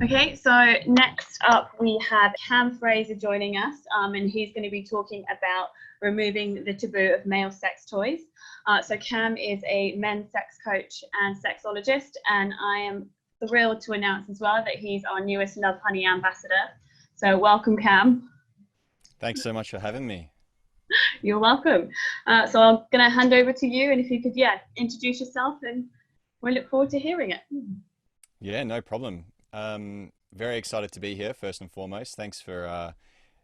Okay, so next up we have Cam Fraser joining us, and he's going to be talking about removing the taboo of male sex toys. So Cam is a men's sex coach and sexologist, and I am thrilled to announce as well that he's our newest Lovehoney ambassador. So welcome, Cam. Thanks so much for having me. You're welcome. So I'm going to hand over to you, and if you could, introduce yourself, and we look forward to hearing it. Yeah, no problem. Very excited to be here, first and foremost. Thanks for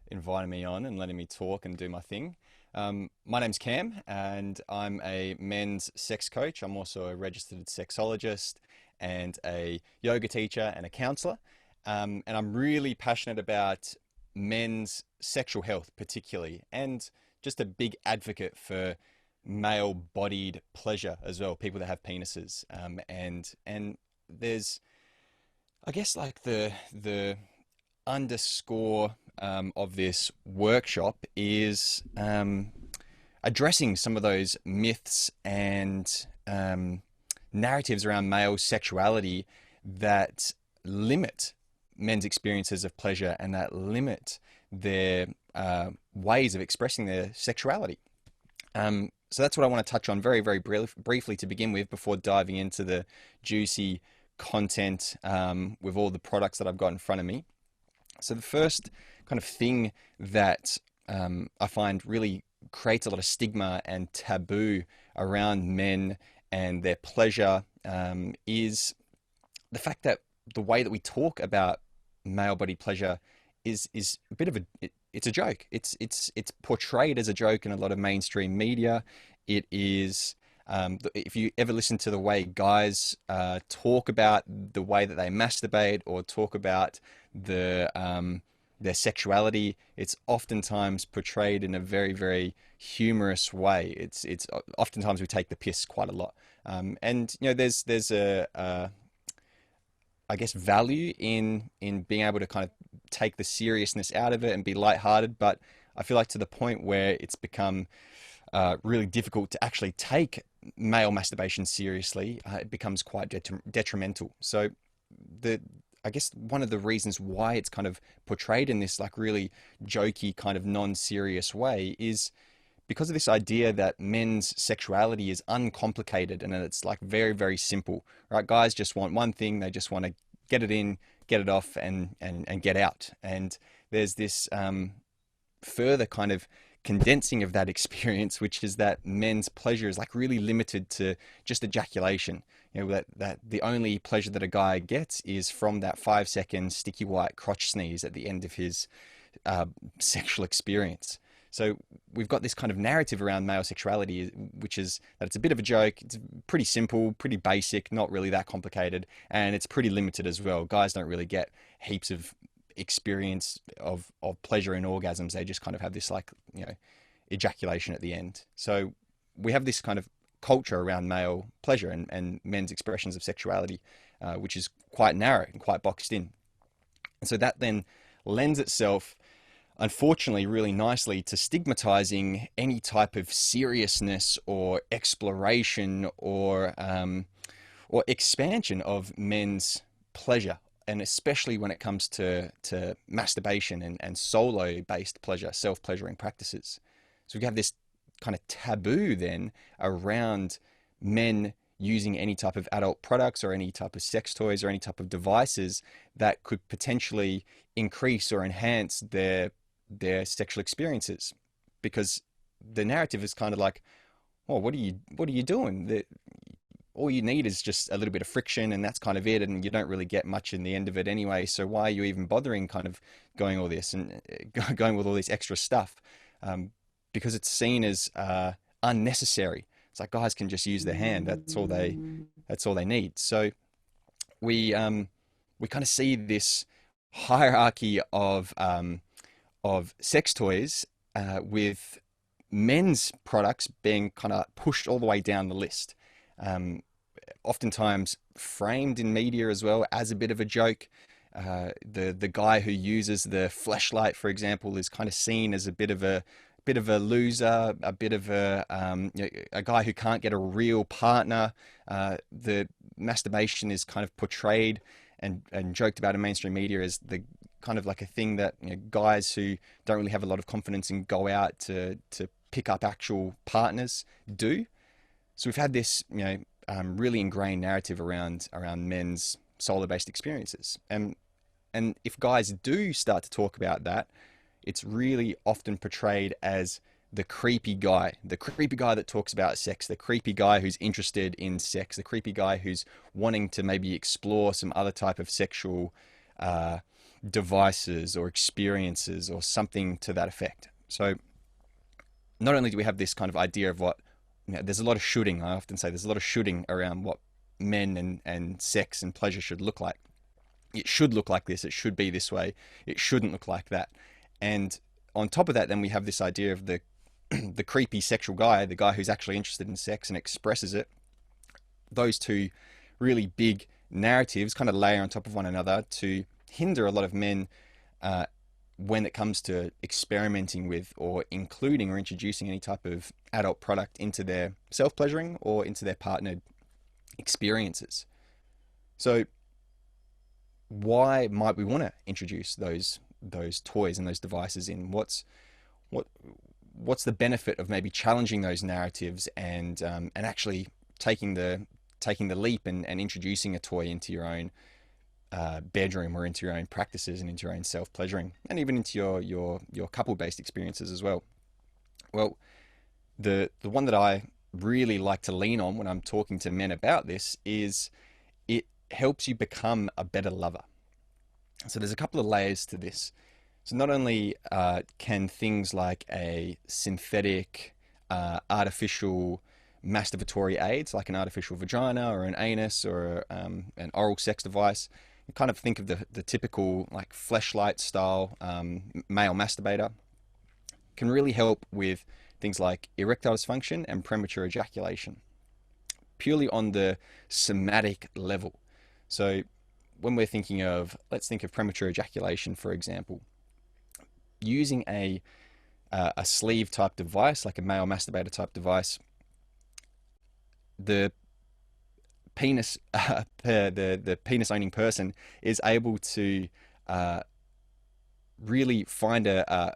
inviting me on and letting me talk and do my thing. My name's Cam, and I'm a men's sex coach. I'm also a registered sexologist and a yoga teacher and a counselor. And I'm really passionate about men's sexual health, particularly, and just a big advocate for male-bodied pleasure as well, people that have penises. And there's, I guess, like the underscore of this workshop is addressing some of those myths and narratives around male sexuality that limit men's experiences of pleasure and that limit their ways of expressing their sexuality. So that's what I want to touch on very, very briefly to begin with before diving into the juicy content with all the products that I've got in front of me. So the first kind of thing that I find really creates a lot of stigma and taboo around men and their pleasure is the fact that the way that we talk about male body pleasure is a bit of it's a joke. It's portrayed as a joke in a lot of mainstream media. It is if you ever listen to the way guys talk about the way that they masturbate or talk about their sexuality, it's oftentimes portrayed in a very, very humorous way. It's oftentimes we take the piss quite a lot, and you know there's a I guess value in being able to kind of take the seriousness out of it and be lighthearted, but I feel like to the point where it's become really difficult to actually take male masturbation seriously, it becomes quite detrimental. So the I guess one of the reasons why it's kind of portrayed in this like really jokey kind of non-serious way is because of this idea that men's sexuality is uncomplicated and that it's like very, very simple, right? Guys just want one thing. They just want to get it in, get it off and get out. And there's this further kind of condensing of that experience, which is that men's pleasure is like really limited to just ejaculation. You know, that the only pleasure that a guy gets is from that 5 second sticky white crotch sneeze at the end of his sexual experience. So we've got this kind of narrative around male sexuality, which is that it's a bit of a joke. It's pretty simple, pretty basic, not really that complicated, and it's pretty limited as well. Guys don't really get heaps of experience of pleasure and orgasms. They just kind of have this like, you know, ejaculation at the end. So we have this kind of culture around male pleasure and men's expressions of sexuality, which is quite narrow and quite boxed in. And so that then lends itself, unfortunately, really nicely to stigmatizing any type of seriousness or exploration or expansion of men's pleasure, and especially when it comes to masturbation and solo-based pleasure, self-pleasuring practices. So we have this kind of taboo then around men using any type of adult products or any type of sex toys or any type of devices that could potentially increase or enhance their sexual experiences, because the narrative is kind of like, oh, what are you doing? All you need is just a little bit of friction, and that's kind of it, and you don't really get much in the end of it anyway. So why are you even bothering kind of going all this and going with all this extra stuff? Because it's seen as unnecessary. It's like guys can just use their hand. That's all they need. So we kind of see this hierarchy of sex toys with men's products being kind of pushed all the way down the list. Oftentimes framed in media as well as a bit of a joke. The guy who uses the fleshlight, for example, is kind of seen as a bit of a loser, a bit of a guy who can't get a real partner. The masturbation is kind of portrayed and joked about in mainstream media as the kind of like a thing that, you know, guys who don't really have a lot of confidence and go out to pick up actual partners do. So we've had this, you know, really ingrained narrative around men's solo-based experiences, and if guys do start to talk about that, it's really often portrayed as the creepy guy that talks about sex, the creepy guy who's interested in sex, the creepy guy who's wanting to maybe explore some other type of sexual devices or experiences or something to that effect. So not only do we have this kind of idea of what, you know, there's a lot of shooting. I often say there's a lot of shooting around what men and sex and pleasure should look like. It should look like this. It should be this way. It shouldn't look like that. And on top of that, then we have this idea of the the creepy sexual guy, the guy who's actually interested in sex and expresses it. Those two really big narratives kind of layer on top of one another to hinder a lot of men when it comes to experimenting with or including or introducing any type of adult product into their self-pleasuring or into their partnered experiences. So why might we want to introduce those toys and those devices in? What's the benefit of maybe challenging those narratives and actually taking the leap and introducing a toy into your own bedroom or into your own practices and into your own self-pleasuring and even into your couple-based experiences as well? Well, the one that I really like to lean on when I'm talking to men about this is it helps you become a better lover. So there's a couple of layers to this. So not only can things like a synthetic artificial masturbatory aids like an artificial vagina or an anus or an oral sex device, you kind of think of the typical like fleshlight style male masturbator, can really help with things like erectile dysfunction and premature ejaculation, purely on the somatic level. So when we're thinking of, let's think of premature ejaculation, for example, using a sleeve type device, like a male masturbator type device, the penis, the penis owning person is able to really find a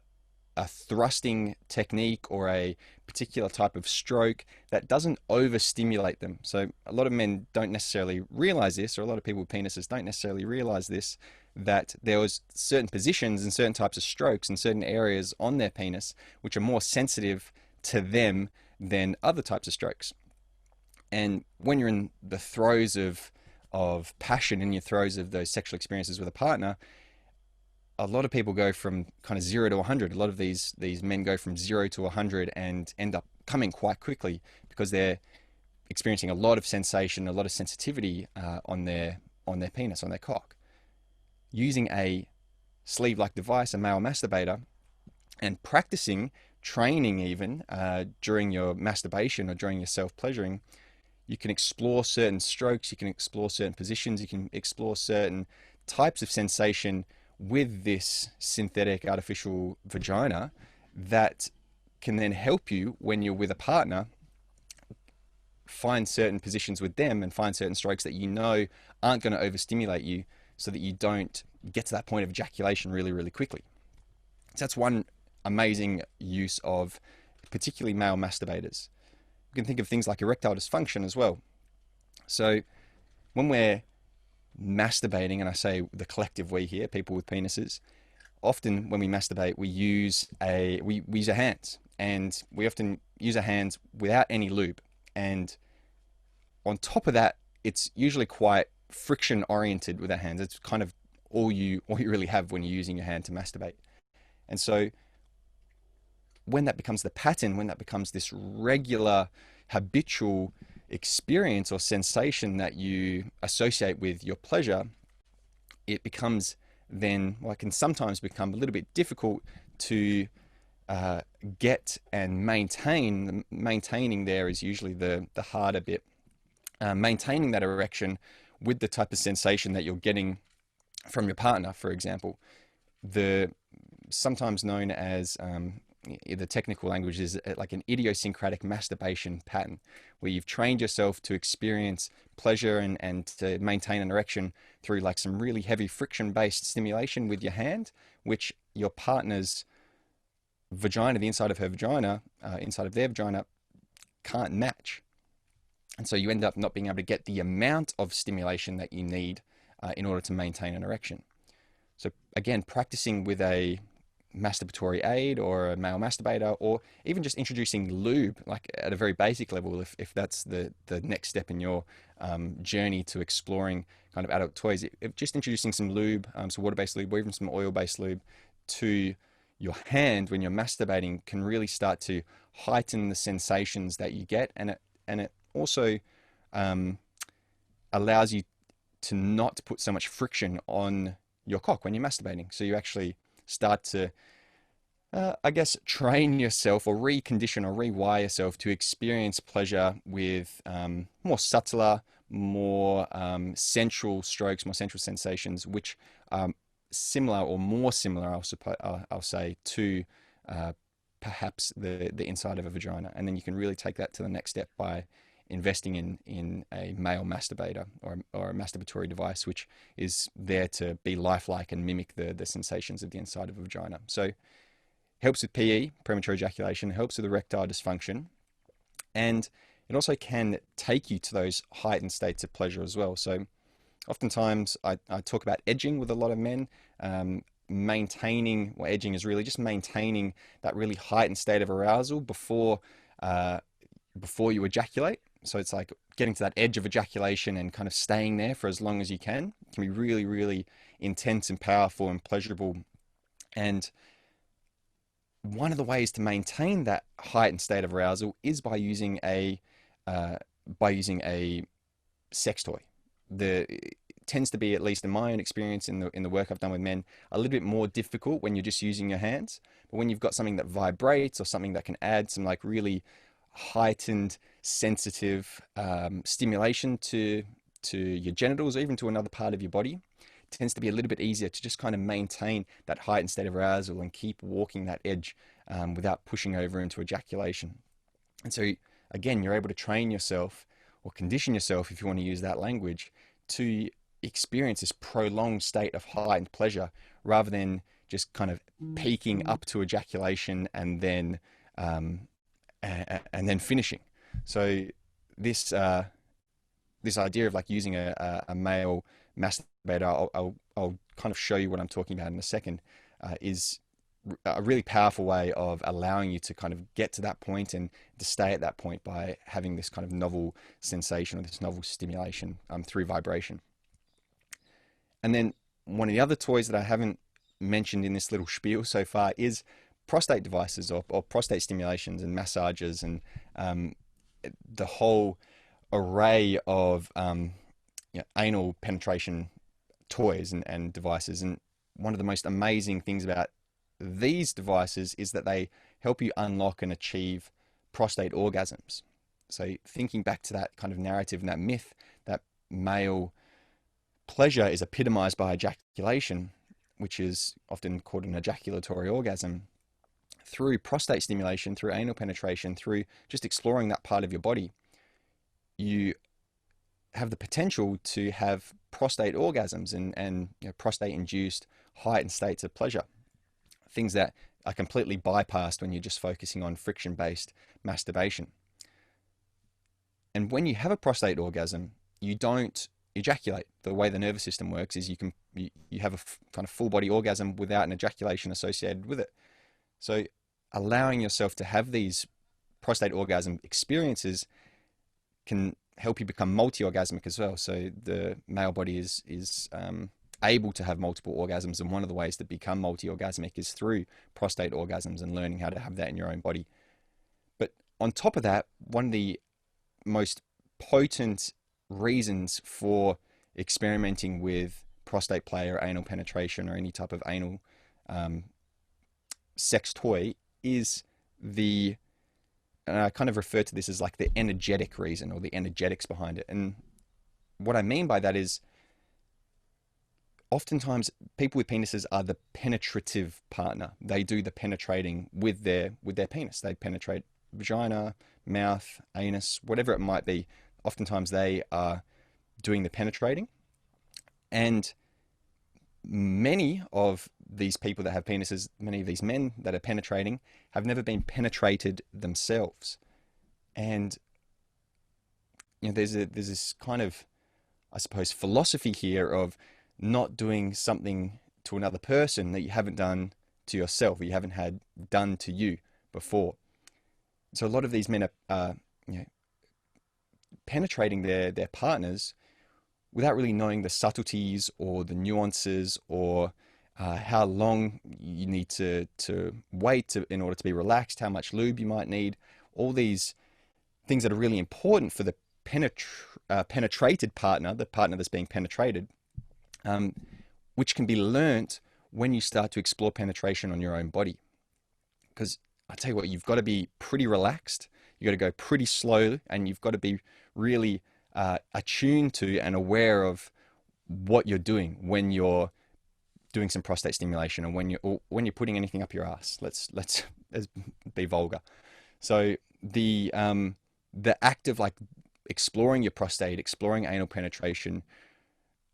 thrusting technique or a particular type of stroke that doesn't overstimulate them. So a lot of men don't necessarily realize this, or a lot of people with penises don't necessarily realize this, that there was certain positions and certain types of strokes in certain areas on their penis which are more sensitive to them than other types of strokes. And when you're in the throes of passion, in your throes of those sexual experiences with a partner, a lot of people go from kind of 0 to 100. A lot of these men go from 0 to 100 and end up coming quite quickly because they're experiencing a lot of sensation, a lot of sensitivity on their penis, on their cock. Using a sleeve-like device, a male masturbator, and practicing, training even during your masturbation or during your self-pleasuring, you can explore certain strokes, you can explore certain positions, you can explore certain types of sensation with this synthetic artificial vagina that can then help you when you're with a partner find certain positions with them and find certain strokes that you know aren't going to overstimulate you so that you don't get to that point of ejaculation really, really quickly. So that's one amazing use of particularly male masturbators. You can think of things like erectile dysfunction as well. So when we're masturbating, and I say the collective we here, people with penises, often when we masturbate, we use our hands, and we often use our hands without any lube. And on top of that, it's usually quite friction oriented with our hands. It's kind of all you really have when you're using your hand to masturbate. And so when that becomes the pattern, when that becomes this regular, habitual experience or sensation that you associate with your pleasure, it becomes then, well, it can sometimes become a little bit difficult to get and maintain. Maintaining there is usually the harder bit. Maintaining that erection with the type of sensation that you're getting from your partner, for example, the sometimes known as the technical language is like an idiosyncratic masturbation pattern, where you've trained yourself to experience pleasure and to maintain an erection through like some really heavy friction-based stimulation with your hand, which your partner's vagina, the inside of her vagina, inside of their vagina, can't match. And so you end up not being able to get the amount of stimulation that you need in order to maintain an erection. So again, practicing with a masturbatory aid or a male masturbator, or even just introducing lube, like at a very basic level, if that's the next step in your journey to exploring kind of adult toys, just introducing some lube, some water-based lube, or even some oil-based lube to your hand when you're masturbating can really start to heighten the sensations that you get, and it also allows you to not put so much friction on your cock when you're masturbating. So you actually start to, I guess, train yourself or recondition or rewire yourself to experience pleasure with more subtler, more sensual strokes, more sensual sensations, which are similar or more similar, I'll say, to perhaps the inside of a vagina. And then you can really take that to the next step by investing in a male masturbator or a masturbatory device, which is there to be lifelike and mimic the sensations of the inside of a vagina. So helps with PE, premature ejaculation, helps with erectile dysfunction, and it also can take you to those heightened states of pleasure as well. So oftentimes I talk about edging with a lot of men. Edging is really just maintaining that really heightened state of arousal before you ejaculate. So it's like getting to that edge of ejaculation and kind of staying there for as long as you can. It can be really, really intense and powerful and pleasurable. And one of the ways to maintain that heightened state of arousal is by using a sex toy. It tends to be, at least in my own experience in the work I've done with men, a little bit more difficult when you're just using your hands. But when you've got something that vibrates or something that can add some like really heightened, sensitive stimulation to your genitals or even to another part of your body, it tends to be a little bit easier to just kind of maintain that heightened state of arousal and keep walking that edge without pushing over into ejaculation. And so again, you're able to train yourself or condition yourself, if you want to use that language, to experience this prolonged state of heightened pleasure rather than just kind of peaking up to ejaculation and then finishing. So this idea of like using a male masturbator, I'll kind of show you what I'm talking about in a second, is a really powerful way of allowing you to kind of get to that point and to stay at that point by having this kind of novel sensation or this novel stimulation through vibration. And then one of the other toys that I haven't mentioned in this little spiel so far is prostate devices or prostate stimulations and massages and the whole array of anal penetration toys and devices. And one of the most amazing things about these devices is that they help you unlock and achieve prostate orgasms. So thinking back to that kind of narrative and that myth that male pleasure is epitomized by ejaculation, which is often called an ejaculatory orgasm, through prostate stimulation, through anal penetration, through just exploring that part of your body, you have the potential to have prostate orgasms and prostate-induced heightened states of pleasure. Things that are completely bypassed when you're just focusing on friction-based masturbation. And when you have a prostate orgasm, you don't ejaculate. The way the nervous system works is you have a kind of full body orgasm without an ejaculation associated with it. So allowing yourself to have these prostate orgasm experiences can help you become multi-orgasmic as well. So the male body is able to have multiple orgasms, and one of the ways to become multi-orgasmic is through prostate orgasms and learning how to have that in your own body. But on top of that, one of the most potent reasons for experimenting with prostate play or anal penetration or any type of anal sex toy is and I kind of refer to this as like the energetic reason or the energetics behind it. And what I mean by that is oftentimes people with penises are the penetrative partner. They do the penetrating with their penis. They penetrate vagina, mouth, anus, whatever it might be. Oftentimes they are doing the penetrating. And many of these people that have penises, many of these men that are penetrating, have never been penetrated themselves. And there's this kind of, I suppose, philosophy here of not doing something to another person that you haven't done to yourself, or you haven't had done to you before. So a lot of these men are penetrating their partners without really knowing the subtleties or the nuances, or how long you need to wait in order to be relaxed, how much lube you might need, all these things that are really important for the penetrated partner, the partner that's being penetrated, which can be learnt when you start to explore penetration on your own body. Because I tell you what, you've got to be pretty relaxed, you've got to go pretty slow, and you've got to be really attuned to and aware of what you're doing when you're doing some prostate stimulation, or when you're putting anything up your ass. Let's be vulgar. So the act of like exploring your prostate, exploring anal penetration,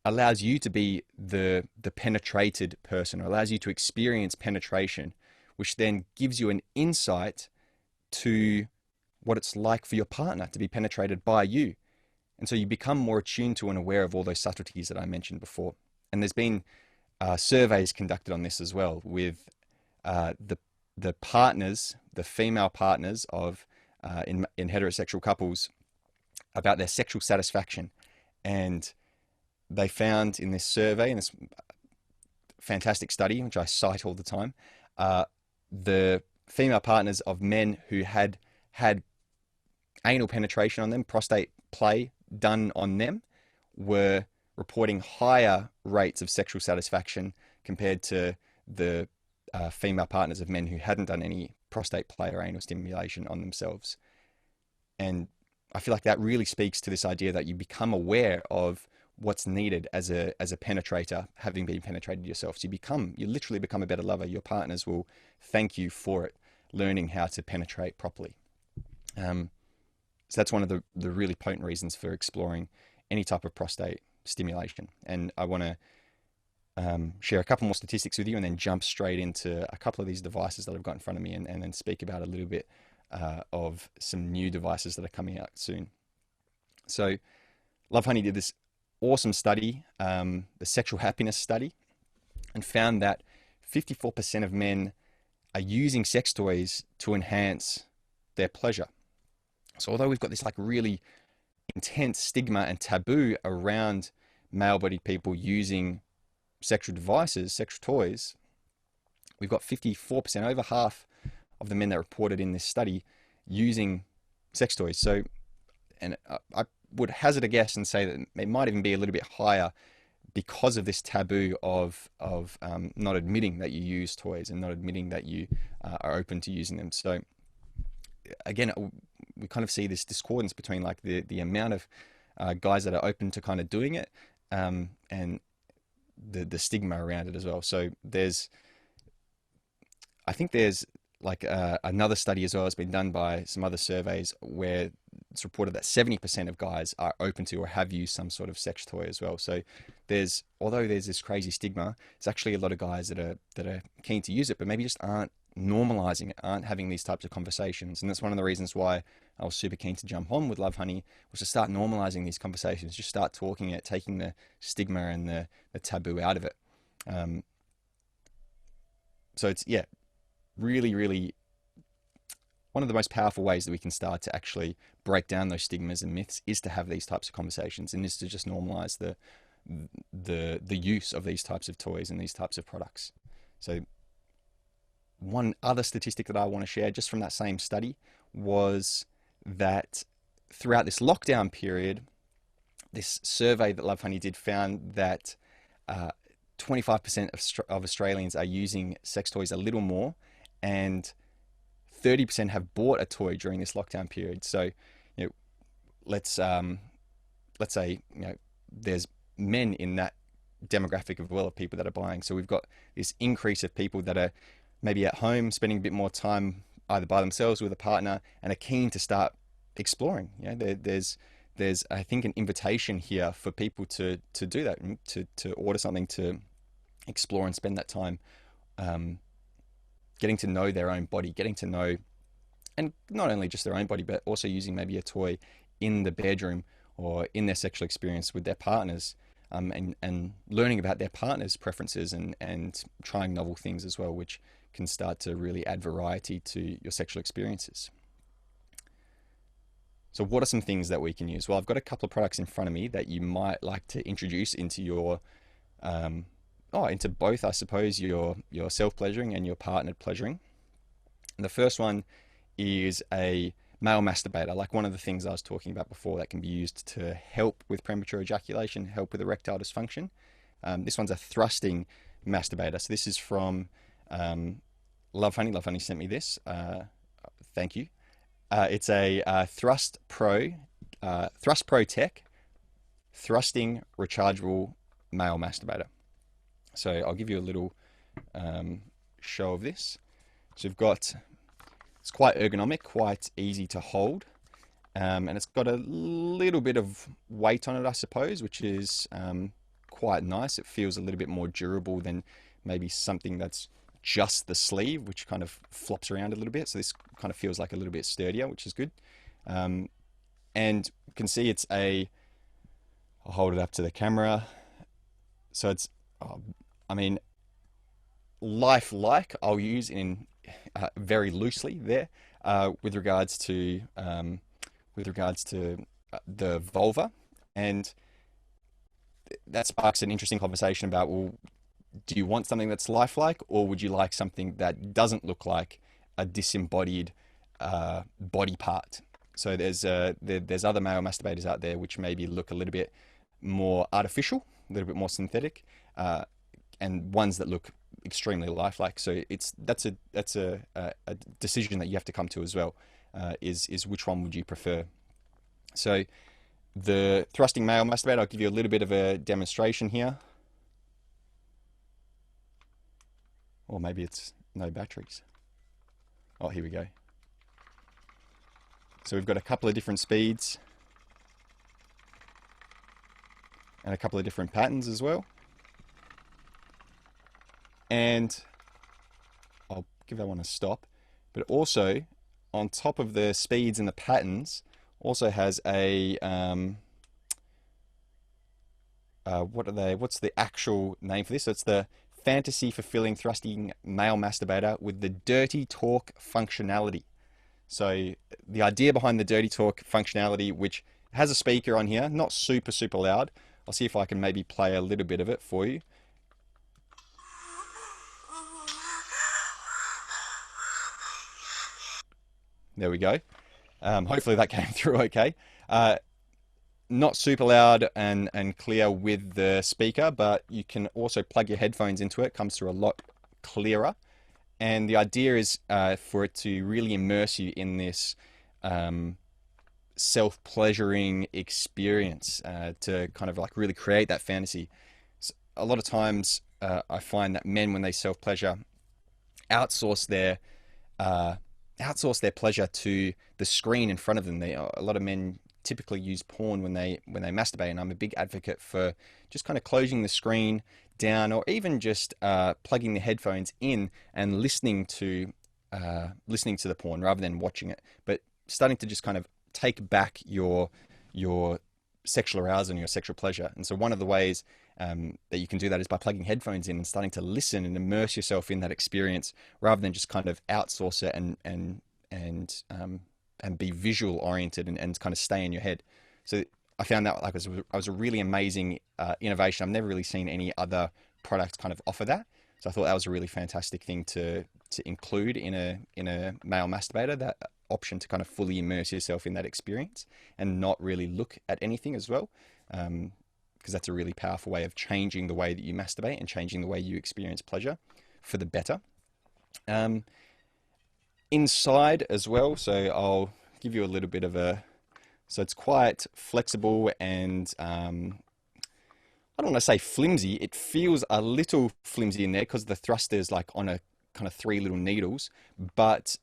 allows you to be the penetrated person, or allows you to experience penetration, which then gives you an insight to what it's like for your partner to be penetrated by you. And so you become more attuned to and aware of all those subtleties that I mentioned before. And there's been surveys conducted on this as well, with the partners, the female partners of in heterosexual couples, about their sexual satisfaction. And they found in this survey, in this fantastic study, which I cite all the time, the female partners of men who had anal penetration on them, prostate play done on them, were reporting higher rates of sexual satisfaction compared to the female partners of men who hadn't done any prostate play or anal stimulation on themselves. And I feel like that really speaks to this idea that you become aware of what's needed as a penetrator, having been penetrated yourself. So you literally become a better lover. Your partners will thank you for it, learning how to penetrate properly. So that's one of the really potent reasons for exploring any type of prostate stimulation. And I want to share a couple more statistics with you, and then jump straight into a couple of these devices that I've got in front of me, and then speak about a little bit of some new devices that are coming out soon. So Lovehoney did this awesome study, the sexual happiness study, and found that 54% of men are using sex toys to enhance their pleasure. So although we've got this like really intense stigma and taboo around male-bodied people using sexual devices, sexual toys, we've got 54%, over half of the men that reported in this study, using sex toys. So, and I would hazard a guess and say that it might even be a little bit higher because of this taboo of not admitting that you use toys, and not admitting that you are open to using them. So again, we kind of see this discordance between like the amount of guys that are open to kind of doing it, and the stigma around it as well. So I think there's like another study as well has been done by some other surveys, where it's reported that 70% of guys are open to or have used some sort of sex toy as well. So although there's this crazy stigma, it's actually a lot of guys that are keen to use it, but maybe just aren't normalizing it, aren't having these types of conversations. And that's one of the reasons why I was super keen to jump on with Lovehoney, was to start normalizing these conversations, just start talking it, taking the stigma and the taboo out of it. So it's, yeah, really, really one of the most powerful ways that we can start to actually break down those stigmas and myths is to have these types of conversations, and is to just normalize the use of these types of toys and these types of products. So one other statistic that I want to share just from that same study was that throughout this lockdown period, this survey that Lovehoney did found that 25% of Australians are using sex toys a little more, and 30% have bought a toy during this lockdown period. So, you know, let's say, you know, there's men in that demographic of well of people that are buying. So we've got this increase of people that are maybe at home spending a bit more time either by themselves or with a partner and are keen to start exploring. There's I think an invitation here for people to do that, to order something, to explore and spend that time getting to know their own body, getting to know, and not only just their own body, but also using maybe a toy in the bedroom or in their sexual experience with their partners, and learning about their partner's preferences and trying novel things as well, which can start to really add variety to your sexual experiences. So what are some things that we can use? Well, I've got a couple of products in front of me that you might like to introduce into your, into both, I suppose, your self-pleasuring and your partnered pleasuring. And the first one is a male masturbator, like one of the things I was talking about before, that can be used to help with premature ejaculation, help with erectile dysfunction. This one's a thrusting masturbator. So this is from Lovehoney. Lovehoney sent me this. Thank you. It's a Thrust Pro Tech thrusting rechargeable male masturbator. So I'll give you a little show of this. So we've got, it's quite ergonomic, quite easy to hold, and it's got a little bit of weight on it, I suppose, which is quite nice. It feels a little bit more durable than maybe something that's just the sleeve, which kind of flops around a little bit. So this kind of feels like a little bit sturdier, which is good. And you can see it's I'll hold it up to the camera. So it's, lifelike, I'll use in very loosely there with regards to the vulva, and that sparks an interesting conversation about, well, do you want something that's lifelike, or would you like something that doesn't look like a disembodied body part? So there's other male masturbators out there which maybe look a little bit more artificial, a little bit more synthetic, and ones that look extremely lifelike. So that's a decision that you have to come to as well. Is which one would you prefer? So the thrusting male masturbator, I'll give you a little bit of a demonstration here. Or maybe it's no batteries. Oh, here we go. So we've got a couple of different speeds and a couple of different patterns as well. And I'll give that one a stop. But also, on top of the speeds and the patterns, also has a what's the actual name for this? So it's the fantasy fulfilling thrusting male masturbator with the dirty talk functionality. So the idea behind the dirty talk functionality, which has a speaker on here, not super loud. I'll see if I can maybe play a little bit of it for you. There we go. Hopefully that came through okay. Not super loud and clear with the speaker, but you can also plug your headphones into it. It comes through a lot clearer. And the idea is for it to really immerse you in this self-pleasuring experience, to kind of like really create that fantasy. So a lot of times I find that men, when they self-pleasure, outsource their pleasure to the screen in front of them. A lot of men typically use porn when they masturbate, and I'm a big advocate for just kind of closing the screen down, or even just plugging the headphones in and listening to the porn rather than watching it, but starting to just kind of take back your sexual arousal and your sexual pleasure. And so one of the ways that you can do that is by plugging headphones in and starting to listen and immerse yourself in that experience, rather than just kind of outsource it and be visual oriented and kind of stay in your head. So I found that was a really amazing innovation. I've never really seen any other products kind of offer that. So I thought that was a really fantastic thing to include in a male masturbator, that option to kind of fully immerse yourself in that experience and not really look at anything as well. Because that's a really powerful way of changing the way that you masturbate and changing the way you experience pleasure for the better. Inside as well, so I'll give you a little bit of so it's quite flexible and I don't want to say flimsy. It feels a little flimsy in there because the thruster is like on a kind of three little needles, but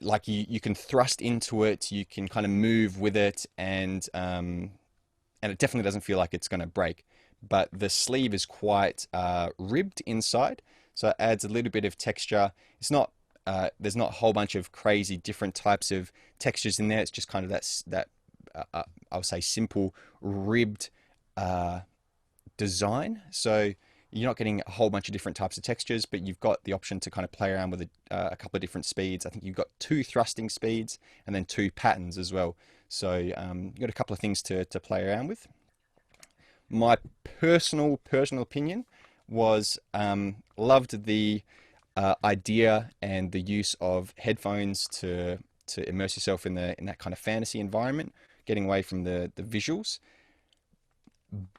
like you can thrust into it, you can kind of move with it, and it definitely doesn't feel like it's going to break. But the sleeve is quite ribbed inside, so it adds a little bit of texture. It's not there's not a whole bunch of crazy different types of textures in there. It's just kind of that I would say simple ribbed uh, design. So you're not getting a whole bunch of different types of textures, but you've got the option to kind of play around with a couple of different speeds. I think you've got two thrusting speeds and then two patterns as well. So you've got a couple of things to play around with. My personal opinion was loved the idea and the use of headphones to immerse yourself in that kind of fantasy environment, getting away from the visuals.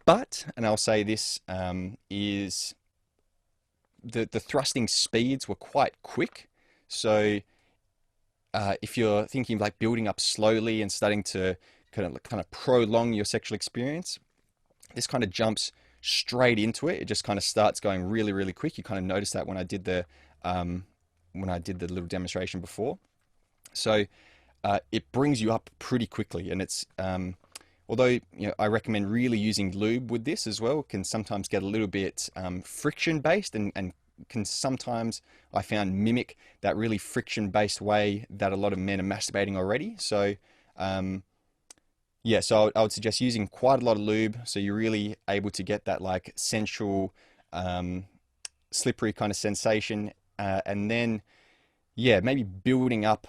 But, and I'll say this, is the thrusting speeds were quite quick. So if you're thinking of like building up slowly and starting to kind of prolong your sexual experience, this kind of jumps straight into it. It just kind of starts going really, really quick. You kind of notice that when I did the little demonstration before. So it brings you up pretty quickly, and it's although I recommend really using lube with this as well. It can sometimes get a little bit friction based, and can sometimes, I found, mimic that really friction based way that a lot of men are masturbating already. So yeah, so I would suggest using quite a lot of lube, so you're really able to get that like sensual, slippery kind of sensation, and then yeah, maybe building up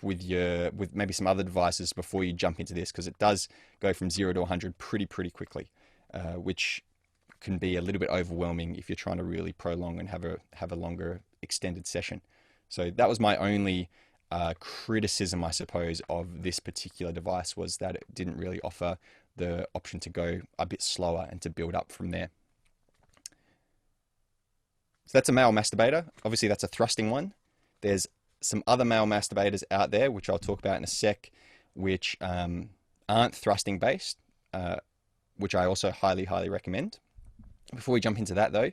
with maybe some other devices before you jump into this, because it does go from 0 to 100 pretty quickly, which can be a little bit overwhelming if you're trying to really prolong and have a longer extended session. So that was my only criticism, I suppose, of this particular device, was that it didn't really offer the option to go a bit slower and to build up from there. So that's a male masturbator. Obviously, that's a thrusting one. There's some other male masturbators out there, which I'll talk about in a sec, which aren't thrusting based, which I also highly recommend. Before we jump into that though,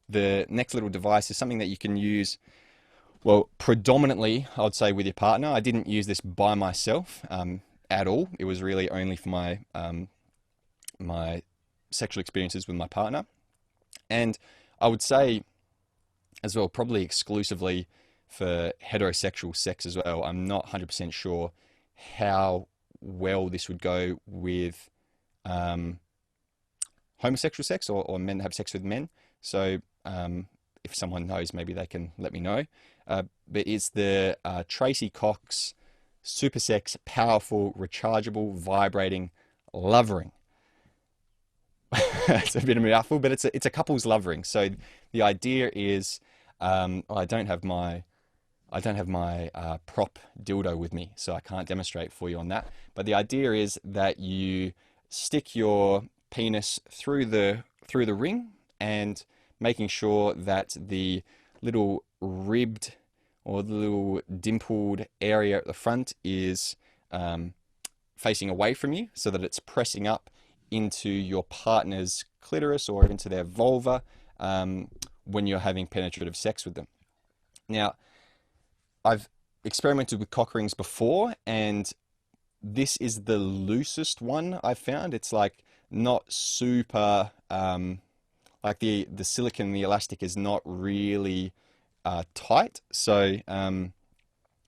the next little device is something that you can use, well, predominantly, I would say, with your partner. I didn't use this by myself at all. It was really only for my my sexual experiences with my partner. And I would say as well, probably exclusively for heterosexual sex as well. I'm not 100% sure how well this would go with homosexual sex, or men that have sex with men. So if someone knows, maybe they can let me know. But it's the Tracy Cox Super Sex Powerful Rechargeable Vibrating Love Ring. It's a bit of a mouthful, but it's a couple's love ring. So the idea is, I don't have my prop dildo with me, so I can't demonstrate for you on that. But the idea is that you stick your penis through the ring, and making sure that the little ribbed or the little dimpled area at the front is facing away from you, so that it's pressing up into your partner's clitoris or into their vulva when you're having penetrative sex with them. Now, I've experimented with cock rings before, and this is the loosest one I've found. It's like not super, like the silicone and the elastic is not really tight. So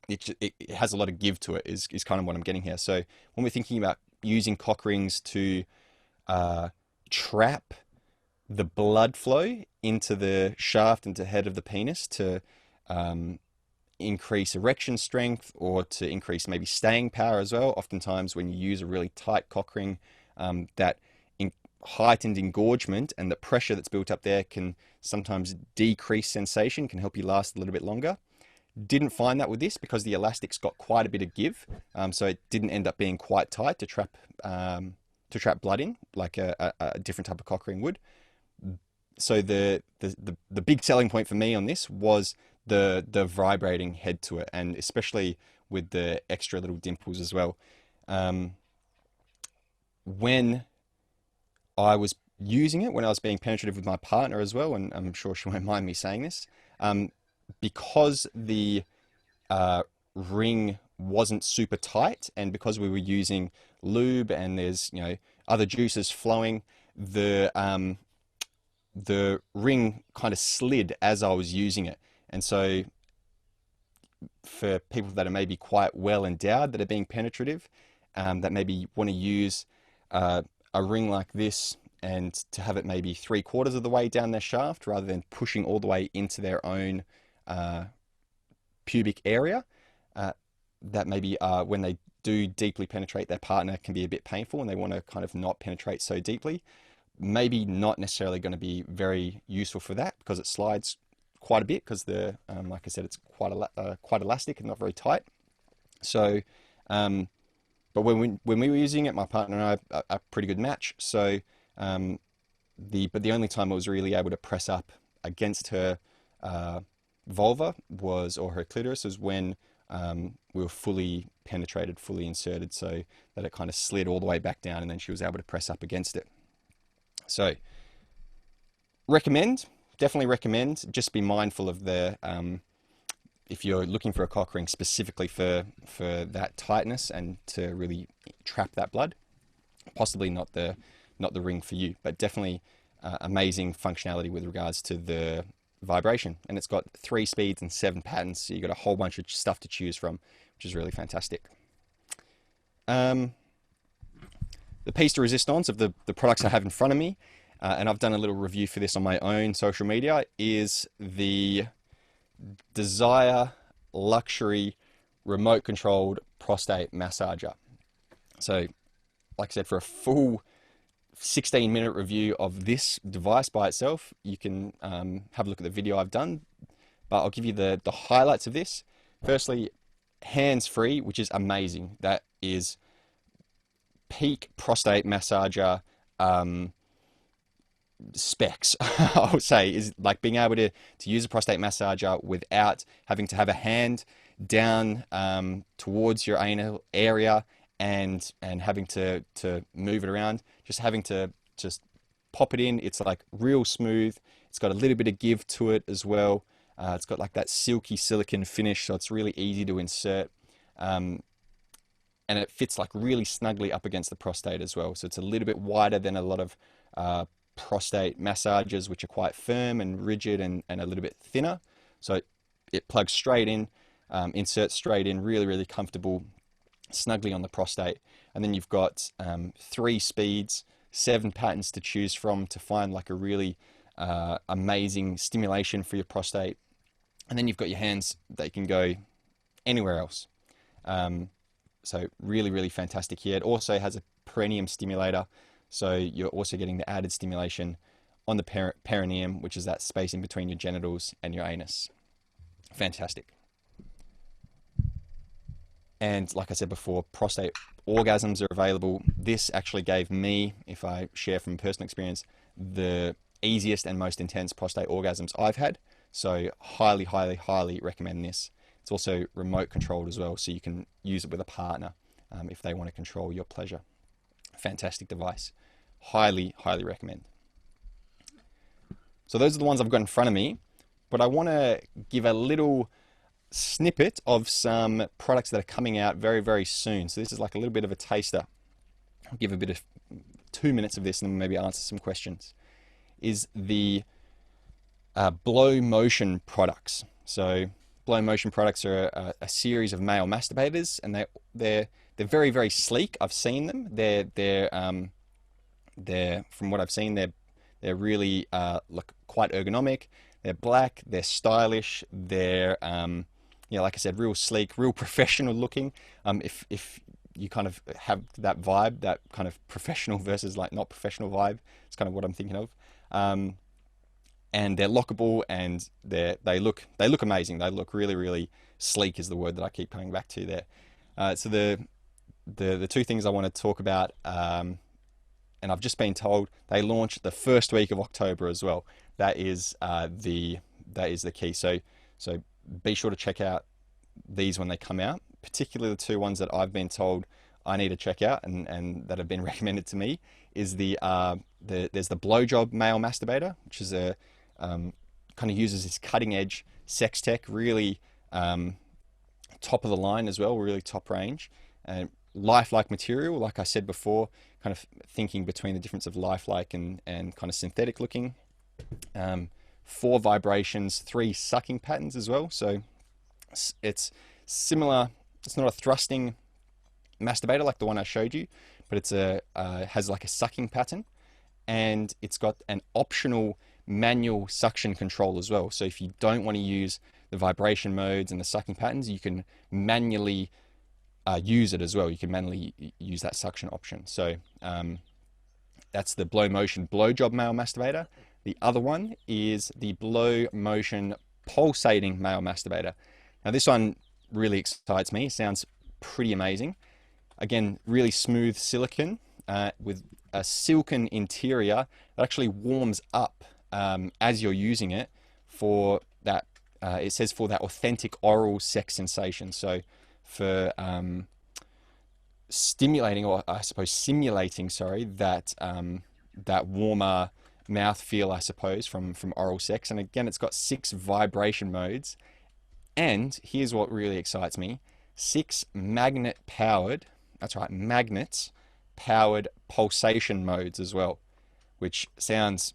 it has a lot of give to it, is kind of what I'm getting here. So when we're thinking about using cock rings to trap the blood flow into the shaft, into the head of the penis, to increase erection strength, or to increase maybe staying power as well. Oftentimes when you use a really tight cock ring, that heightened engorgement and the pressure that's built up there can sometimes decrease sensation, can help you last a little bit longer. Didn't find that with this, because the elastic's got quite a bit of give, so it didn't end up being quite tight to trap blood in, like a different type of cock ring would. So the big selling point for me on this was the vibrating head to it, and especially with the extra little dimples as well. when I was using it, when I was being penetrative with my partner as well, and I'm sure she won't mind me saying this, because the ring wasn't super tight, and because we were using lube and there's other juices flowing, the ring kind of slid as I was using it. And so for people that are maybe quite well endowed, that are being penetrative, that maybe want to use a ring like this and to have it maybe 3/4 of the way down their shaft rather than pushing all the way into their own pubic area, that maybe when they do deeply penetrate their partner can be a bit painful and they want to kind of not penetrate so deeply. Maybe not necessarily going to be very useful for that because it slides quite a bit because like I said, it's quite elastic and not very tight. So, but when we were using it, my partner and I are a pretty good match. So, but the only time I was really able to press up against her vulva or her clitoris was when we were fully penetrated, fully inserted, so that it kind of slid all the way back down and then she was able to press up against it. So definitely recommend, just be mindful of if you're looking for a cock ring specifically for that tightness and to really trap that blood, possibly not the ring for you, but definitely amazing functionality with regards to the vibration. And it's got 3 speeds and 7 patterns, so you've got a whole bunch of stuff to choose from, which is really fantastic. The piece de resistance of the products I have in front of me, and I've done a little review for this on my own social media, is the Desire Luxury Remote Controlled Prostate Massager. So, like I said, for a full 16-minute review of this device by itself, you can have a look at the video I've done, but I'll give you the highlights of this. Firstly, hands-free, which is amazing. That is peak prostate massager specs. I would say is like being able to use a prostate massager without having to have a hand down towards your anal area and having to move it around. Just having to just pop it in. It's like real smooth. It's got a little bit of give to it as well. It's got like that silky silicone finish, so it's really easy to insert. And it fits like really snugly up against the prostate as well. So it's a little bit wider than a lot of prostate massages, which are quite firm and rigid and a little bit thinner. So it plugs straight in, inserts straight in, really, really comfortable, snugly on the prostate. And then you've got 3 speeds, 7 patterns to choose from to find like a really amazing stimulation for your prostate. And then you've got your hands that can go anywhere else. So really, really fantastic here. It also has a perineum stimulator, so you're also getting the added stimulation on the perineum, which is that space in between your genitals and your anus. Fantastic. And like I said before, prostate orgasms are available. This actually gave me, if I share from personal experience, the easiest and most intense prostate orgasms I've had. So highly, highly, highly recommend this. It's also remote controlled as well, so you can use it with a partner if they want to control your pleasure. Fantastic device. Highly, highly recommend. So those are the ones I've got in front of me, but I want to give a little snippet of some products that are coming out very, very soon. So this is like a little bit of a taster. I'll give a bit of 2 minutes of this and then maybe answer some questions. Is the blow motion products. So blow motion products are a series of male masturbators, and they're very, very sleek. I've seen them. They're from what I've seen, they're really look quite ergonomic. They're black. They're stylish. They're like I said, real sleek, real professional looking. If you kind of have that vibe, that kind of professional versus like not professional vibe, it's kind of what I'm thinking of. And they're lockable, and they look amazing. They look really, really sleek is the word that I keep coming back to there. So the 2 things I want to talk about, and I've just been told they launch the first week of October as well. That is the key. So be sure to check out these when they come out, particularly the 2 ones that I've been told I need to check out and that have been recommended to me is there's the blowjob male masturbator, which is a kind of uses this cutting edge sex tech, really top of the line as well, really top range, and lifelike material, like I said before, kind of thinking between the difference of lifelike and kind of synthetic looking. 4 vibrations, 3 sucking patterns as well. So it's similar. It's not a thrusting masturbator like the one I showed you, but it's has like a sucking pattern, and it's got an optional manual suction control as well. So if you don't want to use the vibration modes and the sucking patterns, you can manually use it as well. You can manually use that suction option. So that's the blow motion blowjob male masturbator. The other one is the blow motion pulsating male masturbator. Now this one really excites me. It sounds pretty amazing. Again, really smooth silicone with a silken interior that actually warms up as you're using it for that. It says for that authentic oral sex sensation. So for stimulating, or I suppose simulating, sorry, that that warmer mouth feel, I suppose, from oral sex. And again, it's got 6 vibration modes. And here's what really excites me: 6 magnet powered, that's right, magnets powered pulsation modes as well, which sounds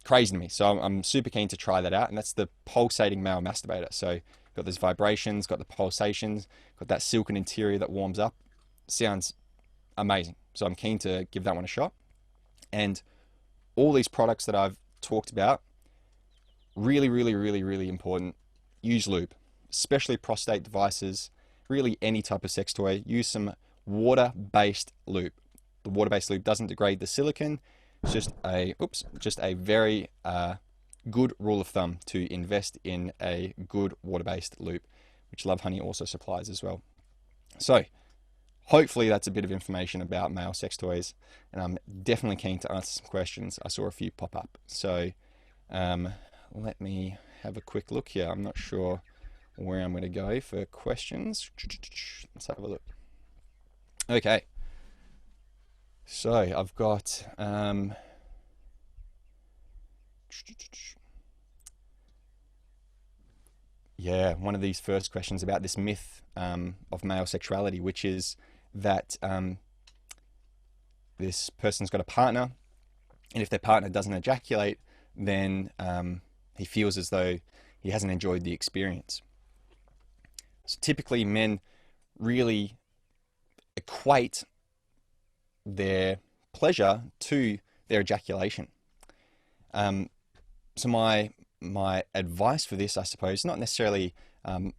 crazy to me. So I'm super keen to try that out. And that's the pulsating male masturbator. So got those vibrations, got the pulsations, got that silken interior that warms up. Sounds amazing. So I'm keen to give that one a shot. And all these products that I've talked about, really, really, really, really important. Use lube, especially prostate devices, really any type of sex toy. Use some water-based lube. The water-based lube doesn't degrade the silicone. It's just a very good rule of thumb to invest in a good water-based lube, which Lovehoney also supplies as well. So hopefully that's a bit of information about male sex toys, and I'm definitely keen to answer some questions. I saw a few pop up. So let me have a quick look here. I'm not sure where I'm going to go for questions. Let's have a look. Okay. So I've got one of these first questions about this myth of male sexuality, which is that this person's got a partner, and if their partner doesn't ejaculate, then he feels as though he hasn't enjoyed the experience. So typically men really equate their pleasure to their ejaculation. So my advice for this, I suppose, not necessarily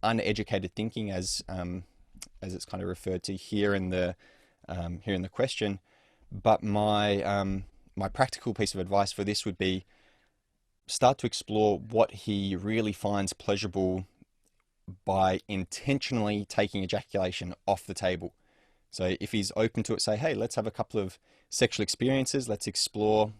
uneducated thinking as it's kind of referred to here in the question, but my practical piece of advice for this would be start to explore what he really finds pleasurable by intentionally taking ejaculation off the table. So if he's open to it, say, hey, let's have a couple of sexual experiences. Let's explore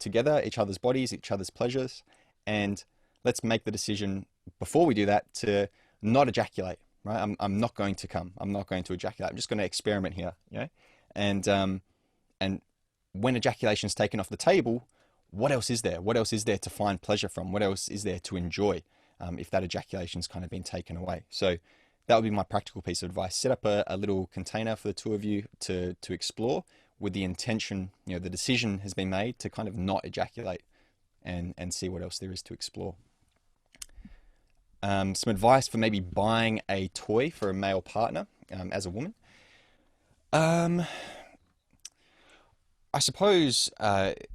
together each other's bodies, each other's pleasures, and let's make the decision before we do that to not ejaculate. Right? I'm not going to come. I'm not going to ejaculate. I'm just going to experiment here. And when ejaculation is taken off the table, what else is there? What else is there to find pleasure from? What else is there to enjoy if that ejaculation's kind of been taken away? So that would be my practical piece of advice. Set up a little container for the two of you to explore with the intention, the decision has been made to kind of not ejaculate and see what else there is to explore. Some advice for maybe buying a toy for a male partner as a woman. I suppose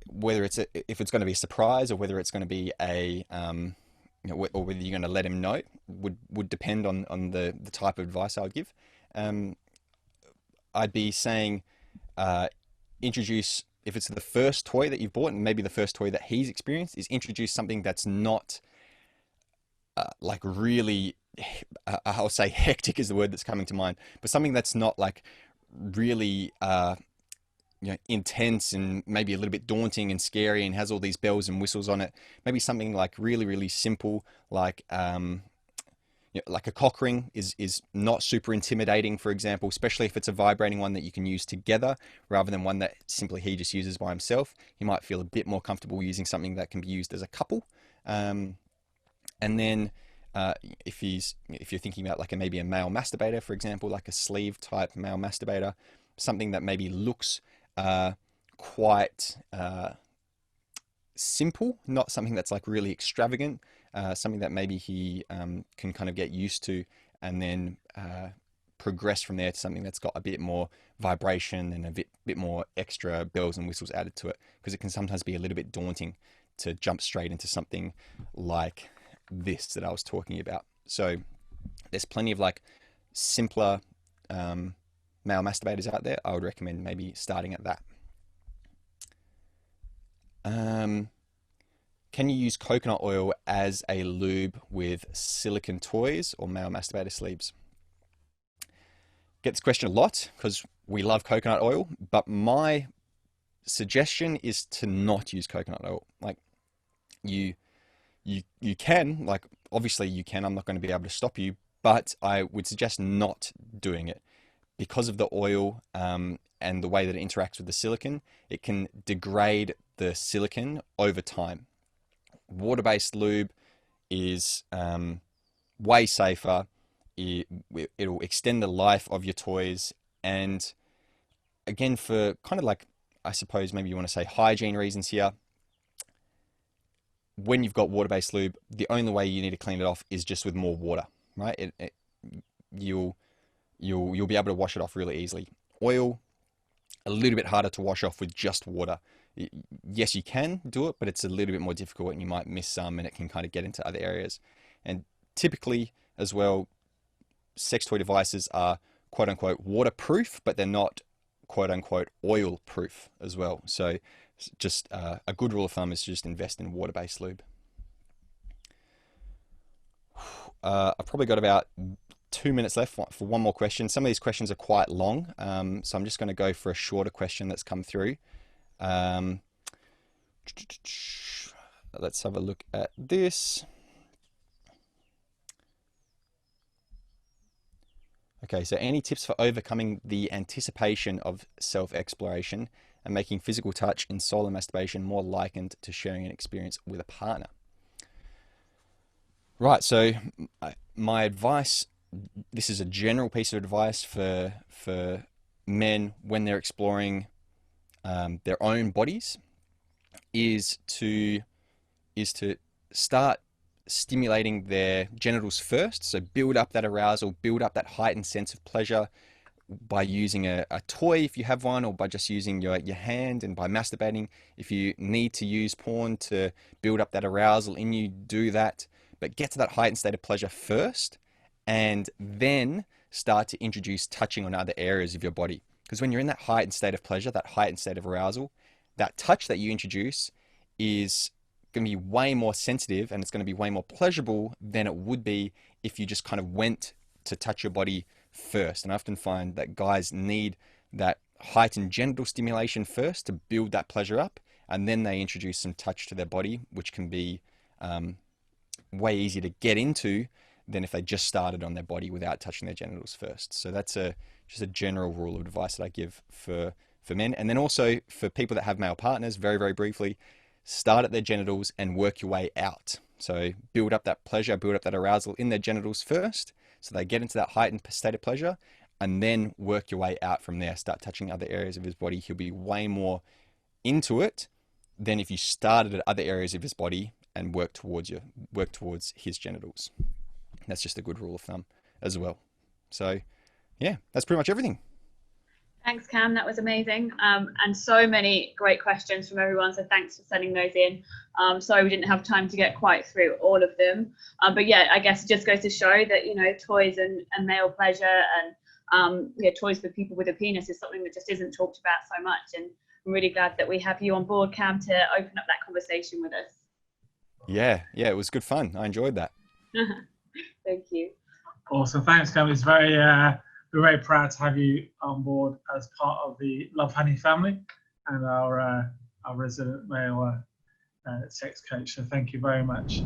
whether if it's going to be a surprise or whether it's going to be or whether you're going to let him know would depend on the type of advice I would give. I'd be saying introduce, if it's the first toy that you've bought and maybe the first toy that he's experienced, is introduce something that's not like really, I'll say hectic is the word that's coming to mind, but something that's not like really intense and maybe a little bit daunting and scary and has all these bells and whistles on it. Maybe something like really, really simple, like like a cock ring is not super intimidating, for example, especially if it's a vibrating one that you can use together rather than one that simply he just uses by himself. He might feel a bit more comfortable using something that can be used as a couple. And then if you're thinking about like maybe a male masturbator, for example, like a sleeve type male masturbator, something that maybe looks quite simple, not something that's like really extravagant, something that maybe he can kind of get used to, and then progress from there to something that's got a bit more vibration and a bit more extra bells and whistles added to it, because it can sometimes be a little bit daunting to jump straight into something like this that I was talking about. So there's plenty of like simpler male masturbators out there. I would recommend maybe starting at that. Can you use coconut oil as a lube with silicone toys or male masturbator sleeves? Get this question a lot because we love coconut oil, but my suggestion is to not use coconut oil. Like you can, like obviously you can, I'm not going to be able to stop you, but I would suggest not doing it because of the oil and the way that it interacts with the silicone. It can degrade the silicone over time. Water-based lube is way safer. It'll extend the life of your toys, and again, for kind of like, I suppose maybe you want to say hygiene reasons here, when you've got water-based lube, the only way you need to clean it off is just with more water, right? You'll be able to wash it off really easily. Oil, a little bit harder to wash off with just water. Yes, you can do it, but it's a little bit more difficult and you might miss some, and it can kind of get into other areas. And typically as well, sex toy devices are quote unquote waterproof, but they're not quote unquote oil proof as well. So just a good rule of thumb is to just invest in water-based lube. I've probably got about 2 minutes left for one more question. Some of these questions are quite long, so I'm just going to go for a shorter question that's come through. Let's have a look at this. Okay, so any tips for overcoming the anticipation of self-exploration and making physical touch in solo masturbation more likened to sharing an experience with a partner? Right, so my advice, this is a general piece of advice for men when they're exploring their own bodies, is to start stimulating their genitals first. So build up that arousal, build up that heightened sense of pleasure by using a toy if you have one, or by just using your hand, and by masturbating. If you need to use porn to build up that arousal in you, do that. But get to that heightened state of pleasure first, and then start to introduce touching on other areas of your body. Because when you're in that heightened state of pleasure, that heightened state of arousal, that touch that you introduce is going to be way more sensitive, and it's going to be way more pleasurable than it would be if you just kind of went to touch your body first. And I often find that guys need that heightened genital stimulation first to build that pleasure up, and then they introduce some touch to their body, which can be way easier to get into than if they just started on their body without touching their genitals first. So that's just a general rule of advice that I give for men. And then also for people that have male partners, very, very briefly, start at their genitals and work your way out. So build up that pleasure, build up that arousal in their genitals first, so they get into that heightened state of pleasure, and then work your way out from there. Start touching other areas of his body. He'll be way more into it than if you started at other areas of his body and work towards his genitals. That's just a good rule of thumb as well. So yeah, that's pretty much everything. Thanks, Cam. That was amazing. And so many great questions from everyone. So thanks for sending those in. Sorry we didn't have time to get quite through all of them. But yeah, I guess it just goes to show that, you know, toys and male pleasure and toys for people with a penis is something that just isn't talked about so much. And I'm really glad that we have you on board, Cam, to open up that conversation with us. Yeah, it was good fun. I enjoyed that. Thank you. Awesome. Thanks, Cam. It's we're very proud to have you on board as part of the Lovehoney family and our resident male sex coach. So thank you very much.